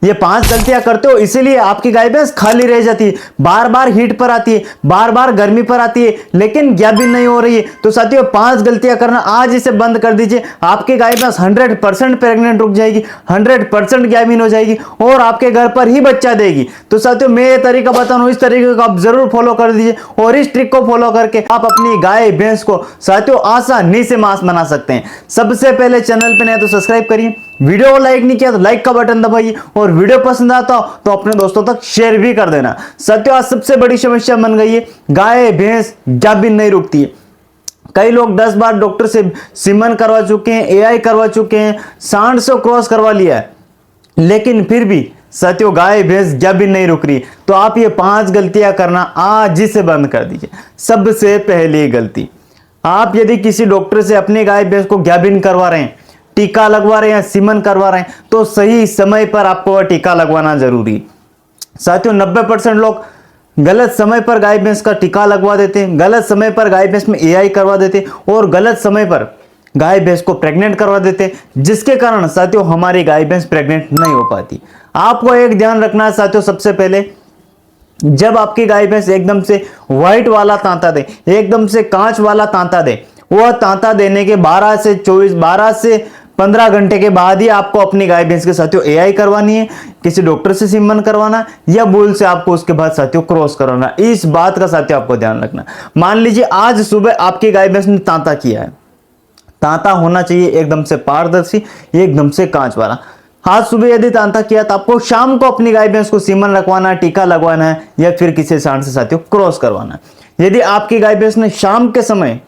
ये 5 गलतियां करते हो, इसीलिए आपकी गाय भैंस खाली रह जाती है, बार बार हीट पर आती है, बार बार गर्मी पर आती है, लेकिन गाभिन नहीं हो रही है। तो साथियों 5 गलतियां करना आज इसे बंद कर दीजिए, आपकी गाय भैंस 100% प्रेग्नेंट रुक जाएगी, 100% गाभिन हो जाएगी और आपके घर पर ही बच्चा देगी। तो साथियों मैं ये तरीका बता रहा हूं, इस तरीके को आप जरूर फॉलो कर दीजिए और इस ट्रिक को फॉलो करके आप अपनी गाय भैंस को साथियों आसानी से मांस बना सकते हैं। सबसे पहले चैनल पे नए तो सब्सक्राइब करिए, वीडियो को लाइक नहीं किया तो लाइक का बटन दबाइए और वीडियो पसंद आता हो तो अपने दोस्तों तक शेयर भी कर देना। साथियों आज सबसे बड़ी समस्या बन गई है, गाय भैंस गाभिन नहीं रुकती है। कई लोग 10 बार डॉक्टर से सीमन करवा चुके हैं, एआई करवा चुके हैं, सांड से क्रॉस करवा लिया है, लेकिन फिर भी साथियों गाय भैंस गाभिन नहीं रुक रही। तो आप ये 5 गलतियां करना आज ही से बंद कर दीजिए। सबसे पहली गलती, आप यदि किसी डॉक्टर से अपनी गाय भैंस को गाभिन करवा रहे हैं, टीका लगवा रहे हैं, सीमन करवा रहे हैं, तो सही समय पर आपको वह टीका लगवाना जरूरी है। साथियों 90% लोग गलत समय पर गाय भैंस का टीका लगवा देते हैं, गलत समय पर गाय भैंस में एआई करवा देते हैं और गलत समय पर गाय भैंस को प्रेग्नेंट करवा देते हैं, जिसके कारण साथियों हमारी गाय भैंस प्रेग्नेंट नहीं हो पाती। आपको एक ध्यान रखना है साथियों, सबसे पहले जब आपकी गाय भैंस एकदम से व्हाइट वाला तांता दे, एकदम से कांच वाला तांता दे, वह तांता देने के 12 से 15 घंटे के बाद ही आपको अपनी गाय भैंस के साथियों एआई करवानी है, किसी डॉक्टर से सीमन करवाना या बुल से आपको उसके बाद साथियों क्रॉस करवाना। इस बात का साथियों आपको ध्यान रखना। मान लीजिए आज सुबह आपकी गाय भैंस ने तांता किया है, तांता होना चाहिए एकदम से पारदर्शी, एकदम से कांच वाला। आज सुबह यदि तांता किया तो आपको शाम को अपनी गाय भैंस को सीमन रखवाना है, टीका लगवाना है या फिर किसी सांड से साथियों क्रॉस करवाना है। यदि आपकी गाय भैंस ने शाम के समय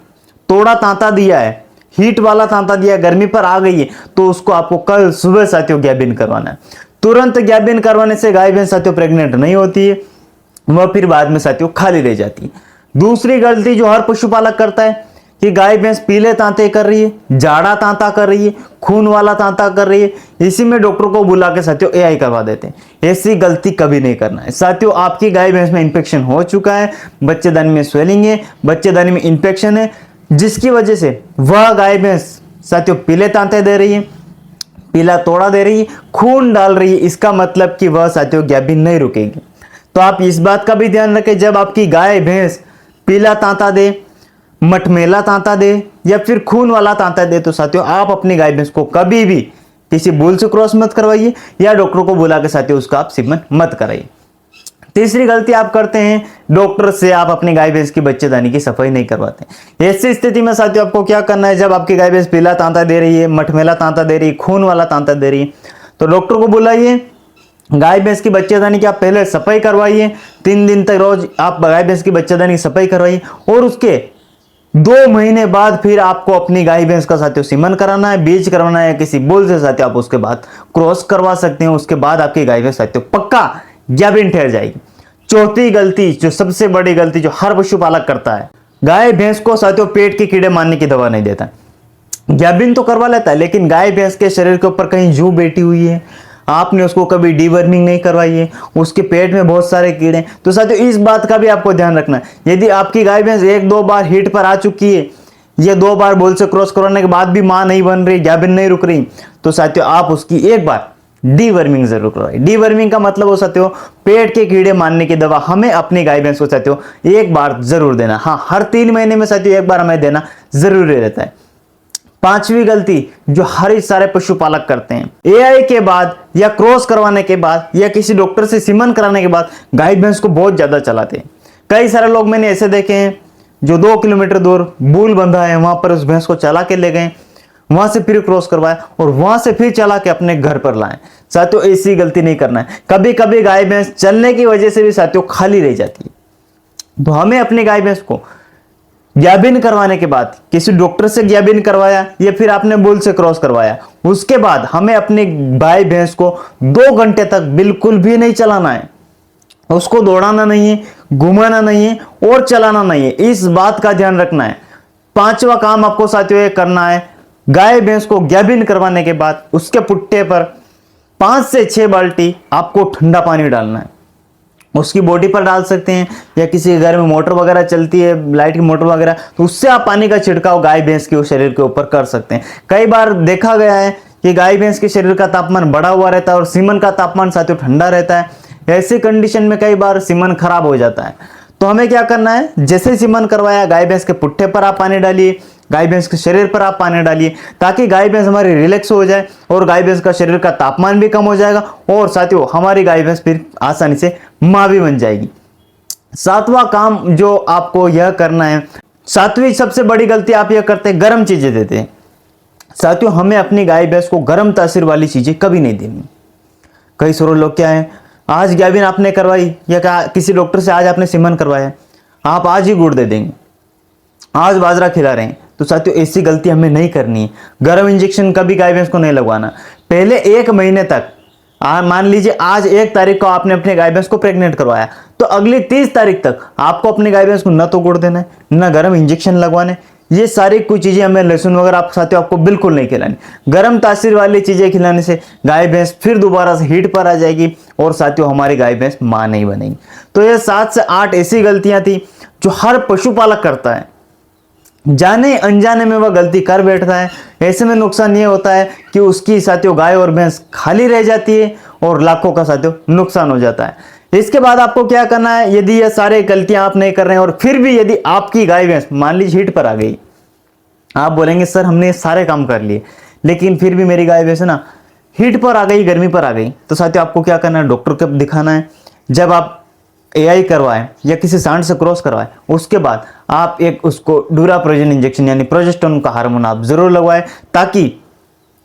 थोड़ा तांता दिया है, हीट वाला तांता दिया, गर्मी पर आ गई है, तो उसको आपको कल सुबह साथियों गाभिन करवाना है। तुरंत गाभिन करवाने से गाय भैंस साथियों प्रेग्नेंट नहीं होती है, वह फिर बाद में साथियों खाली रह जाती है। दूसरी गलती जो हर पशुपालक करता है कि गाय भैंस पीले तांते कर रही है, जाड़ा तांता कर रही है, खून वाला तांता कर रही है, इसी में डॉक्टर को बुला के साथियों एआई करवा देते हैं। ऐसी गलती कभी नहीं करना है साथियों। आपकी गाय भैंस में इंफेक्शन हो चुका है, बच्चेदानी में स्वेलिंग है, बच्चेदानी में इंफेक्शन है, जिसकी वजह से वह गाय भैंस साथियों पीले तांते दे रही है, पीला तोड़ा दे रही है, खून डाल रही है, इसका मतलब कि वह साथियों गाभिन नहीं रुकेगी। तो आप इस बात का भी ध्यान रखें, जब आपकी गाय भैंस पीला तांता दे, मटमेला तांता दे या फिर खून वाला तांता दे, तो साथियों आप अपनी गाय भैंस को कभी भी किसी बुल से क्रॉस मत करवाइए या डॉक्टर को बुला के साथियों उसका आप सीमन मत कराइए। तीसरी गलती आप करते हैं, डॉक्टर से आप अपनी गाय भैंस की बच्चेदानी की सफाई नहीं करवाते। ऐसी स्थिति में साथियों आपको क्या करना है, जब आपकी गाय भैंस पीला तांता दे रही है, मटमेला तांता दे रही है, खून वाला तांता दे रही है, तो डॉक्टर को बुलाइए, गाय भैंस की बच्चेदानी की आप पहले सफाई करवाइए। 3 दिन तक रोज आप गाय भैंस की बच्चेदानी की सफाई करवाइए और उसके 2 महीने बाद फिर आपको अपनी गाय भैंस का साथियों सीमन कराना है, बीज करवाना है किसी बुल से साथियों, आप उसके बाद क्रॉस करवा सकते हैं। उसके बाद आपकी गाय भैंस साथियों पक्का गाभिन ठहर जाएगी। चौथी गलती, जो सबसे बड़ी गलती जो हर पशुपालक करता है, गाय भैंस को साथियों पेट के कीड़े मारने की दवा नहीं देता। गाभिन तो करवा लेता है, लेकिन गाय भैंस के शरीर के ऊपर कहीं जू बैठी हुई है, आपने उसको कभी डीवर्मिंग नहीं करवाई है, उसके पेट में बहुत सारे कीड़े, तो साथियों इस बात का भी आपको ध्यान रखना है। यदि आपकी गाय भैंस 1-2 बार हीट पर आ चुकी है या 2 बार बुल से क्रॉस करवाने के बाद भी मां नहीं बन रही, गाभिन नहीं रुक रही, तो साथियों आप उसकी एक बार डीवर्मिंग जरूर करवाइए। डीवर्मिंग का मतलब हो साथियों पेट के कीड़े मारने की दवा हमें अपनी गाय भैंस को साथियों एक बार जरूर देना। हाँ, हर 3 महीने में साथियों एक बार हमें देना जरूरी रहता है। 5वीं गलती जो हर सारे पशुपालक करते हैं, एआई के बाद या क्रॉस करवाने के बाद या किसी डॉक्टर से सीमन कराने के बाद गाय भैंस को बहुत ज्यादा चलाते हैं। कई सारे लोग मैंने ऐसे देखे हैं जो 2 किलोमीटर दूर बुल बंधा है, वहां पर उस भैंस को चला के ले गए, वहां से फिर क्रॉस करवाया और वहां से फिर चला के अपने घर पर लाए। साथियों ऐसी गलती नहीं करना है। कभी कभी गाय भैंस चलने की वजह से भी साथियों खाली रह जाती है, तो हमें अपनी गाय भैंस को गाभिन करवाने के बाद किसी डॉक्टर से गाभिन करवाया या फिर आपने बुल से क्रॉस करवाया, उसके बाद हमें अपनी गाय भैंस को 2 घंटे तक बिल्कुल भी नहीं चलाना है। उसको दौड़ाना नहीं है, घुमाना नहीं है और चलाना नहीं है, इस बात का ध्यान रखना है। 5वां काम आपको साथियों ये करना है, गाय भैंस को गाभिन करवाने के बाद उसके पुट्टे पर 5 से 6 बाल्टी आपको ठंडा पानी डालना है। उसकी बॉडी पर डाल सकते हैं या किसी के घर में मोटर वगैरह चलती है, लाइट की मोटर वगैरह, तो उससे आप पानी का छिड़काव गाय भैंस के शरीर के ऊपर कर सकते हैं। कई बार देखा गया है कि गाय भैंस के शरीर का तापमान बढ़ा हुआ रहता है और सीमन का तापमान साथियों ठंडा रहता है। ऐसी कंडीशन में कई बार सीमन खराब हो जाता है। तो हमें क्या करना है, जैसे सीमन करवाया गाय भैंस के पुट्ठे पर आप पानी डालिए, गाय भैंस के शरीर पर आप पानी डालिए, ताकि गाय भैंस हमारी रिलैक्स हो जाए और गाय भैंस का शरीर का तापमान भी कम हो जाएगा और साथियों हमारी गाय भैंस फिर आसानी से मां भी बन जाएगी। सातवां काम जो आपको यह करना है, सातवीं सबसे बड़ी गलती आप यह करते हैं, गर्म चीजें देते हैं। साथियों हमें अपनी गाय भैंस को गर्म तासीर वाली चीजें कभी नहीं देनी। कई सारे लोग क्या है, आज गाभिन आपने करवाई या किसी डॉक्टर से आज आपने सीमन करवाया, आप आज ही गुड़ दे देंगे, आज बाजरा खिला रहे हैं। तो साथियों ऐसी गलती हमें नहीं करनी है। गर्म इंजेक्शन कभी गाय भैंस को नहीं लगवाना। पहले 1 महीने तक, मान लीजिए आज 1 तारीख को आपने अपने गाय भैंस को प्रेग्नेंट करवाया, तो अगली 30 तारीख तक आपको अपनी गाय भैंस को न तो गुड़ देना है, न गर्म इंजेक्शन लगवाने। ये सारी कुछ चीजें हमें, लहसुन वगैरह आप साथियों आपको बिल्कुल नहीं खिलानी। गर्म तासीर वाली चीजें खिलाने से गाय भैंस फिर दोबारा से हीट पर आ जाएगी और साथियों हमारी गाय भैंस मां नहीं बनेगी। तो ये 7 से 8 ऐसी गलतियां थी जो हर पशुपालक करता है, जाने अनजाने में वह गलती कर बैठता है। ऐसे में नुकसान ये होता है कि उसकी साथियों गाय और भैंस खाली रह जाती है और लाखों का साथियों नुकसान हो जाता है। इसके बाद आपको क्या करना है, यदि ये सारे गलतियां आप नहीं कर रहे हैं और फिर भी यदि आपकी गाय भैंस मान लीजिए हीट पर आ गई, आप बोलेंगे सर हमने सारे काम कर लिए लेकिन फिर भी मेरी गाय भैंस ना हीट पर आ गई, गर्मी पर आ गई, तो साथियों आपको क्या करना है, डॉक्टर को दिखाना है। जब आप एआई करवाएं या किसी सांड से क्रॉस करवाएं, उसके बाद आप एक उसको ड्यूराप्रोजेन इंजेक्शन यानी प्रोजेस्टेरोन का हार्मोन आप जरूर लगवाएं, ताकि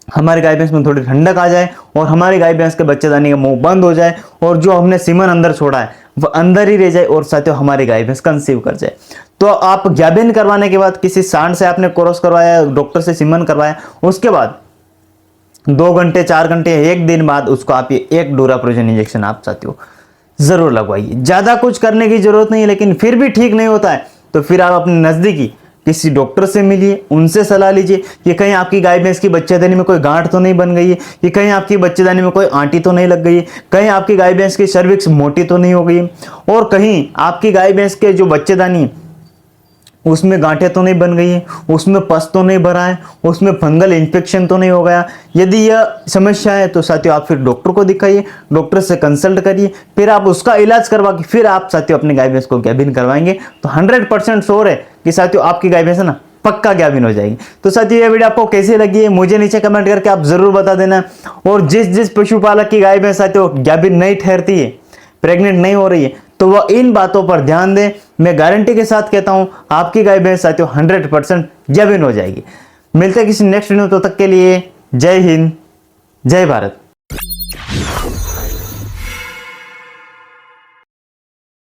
हमारी गाय भैंस में थोड़ी ठंडक आ जाए और हमारी गाय भैंस के बच्चेदानी का मुंह बंद हो जाए और जो हमने सीमन अंदर छोड़ा है वह अंदर ही रह जाए और साथियों हमारी गाय भैंस कंसीव कर जाए। तो आप गाभिन करवाने के बाद किसी सांड से आपने क्रॉस करवाया, डॉक्टर से सीमन करवाया, उसके बाद 2 घंटे 4 घंटे 1 दिन बाद उसको आप ये एक ड्यूराप्रोजेन इंजेक्शन आप साथियों जरूर लगवाइए। ज्यादा कुछ करने की जरूरत नहीं है, लेकिन फिर भी ठीक नहीं होता है तो फिर आप अपने नजदीकी किसी डॉक्टर से मिलिए, उनसे सलाह लीजिए कि कहीं आपकी गाय भैंस की बच्चेदानी में कोई गांठ तो नहीं बन गई है, कि कहीं आपकी बच्चेदानी में कोई आंटी तो नहीं लग गई है, कहीं आपकी गाय भैंस की सर्विक्स मोटी तो नहीं हो गई, और कहीं आपकी गाय भैंस के जो बच्चेदानी उसमें गांठें तो नहीं बन गई है, उसमें पस तो नहीं भरा है, उसमें फंगल इन्फेक्शन तो नहीं हो गया। यदि यह समस्या है तो साथियों आप फिर डॉक्टर को दिखाइए, डॉक्टर से कंसल्ट करिए, फिर आप उसका इलाज करवा के फिर आप साथियों अपनी गाय भैंस को गाभिन करवाएंगे तो 100% श्योर है कि साथियों आपकी गाय भैंस है ना पक्का गाभिन हो जाएगी। तो साथियों ये वीडियो आपको कैसी लगी है मुझे नीचे कमेंट करके आप जरूर बता देना। और जिस पशुपालक की गाय भैंस साथियों गाभिन नहीं ठहरती है, प्रेग्नेंट नहीं हो रही है, तो वह इन बातों पर ध्यान दें। मैं गारंटी के साथ कहता हूं आपकी गाय भैंस साथियों 100% गाभिन हो जाएगी। मिलते हैं किसी नेक्स्ट वीडियो, तो तक के लिए जय हिंद, जय भारत।